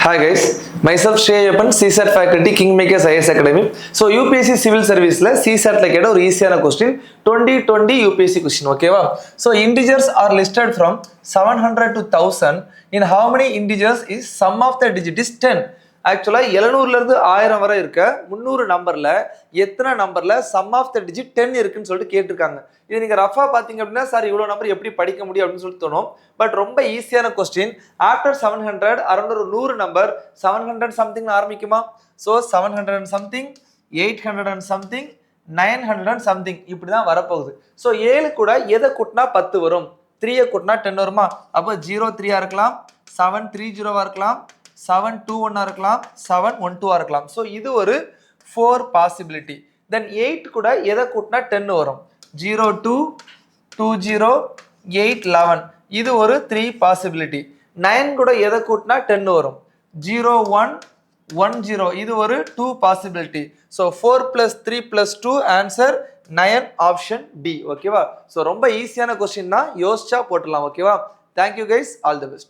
Hi guys, myself Shreyapan, CSAT faculty, Kingmakers IS Academy. So UPSC Civil Service la CSAT la keda or easiயான question 2020 UPSC question, okay va? So integers are listed from 700 to 1000. In how many integers is sum of the digit is 10? ஆக்சுவலா 700ல இருந்து 1000 வரை இருக்க 300 நம்பர்ல எத்தனை நம்பர்ல some of the digit 10 இருக்குன்னு சொல்லிட்டு கேட்டிருக்காங்க. இது நீங்க ரஃபா பாத்தீங்க அப்படின்னா சார் இவ்வளவு நம்பர் எப்படி படிக்க முடியும் அப்படின்னு சொல்லிட்டு தோணும். பட் ரொம்ப ஈஸியான கொஸ்டின். ஆஃப்டர் 700 அரௌண்ட் ஒரு 100 நம்பர் 700 சம்திங் ஆரம்பிக்குமா? So 700 and something, 800 and something, 900 and something இப்படிதான் வரப்போகுது. ஸோ 7 கூட எதை கூட்டினா 10 வரும், 3 கூட்டினா 10 வருமா? அப்போ 03 இருக்கலாம், 730 இருக்கலாம், 721 இருக்கலாம், 712 இருக்கலாம். ஸோ இது ஒரு 4 பாசிபிலிட்டி. தென் 8 கூட எதை கூட்டினா 10 வரும், 02, 20, 811 இது ஒரு 3 பாசிபிலிட்டி. 9 கூட எதை கூட்டினா 10 வரும், 0110 இது ஒரு 2 possibility. So 4 + 3 + 2 answer 9 option D. ஓகேவா? ஸோ ரொம்ப ஈஸியான கொஸ்டின் தான், யோசிச்சா போட்டுடலாம். ஓகேவா? Thank you guys, all the best.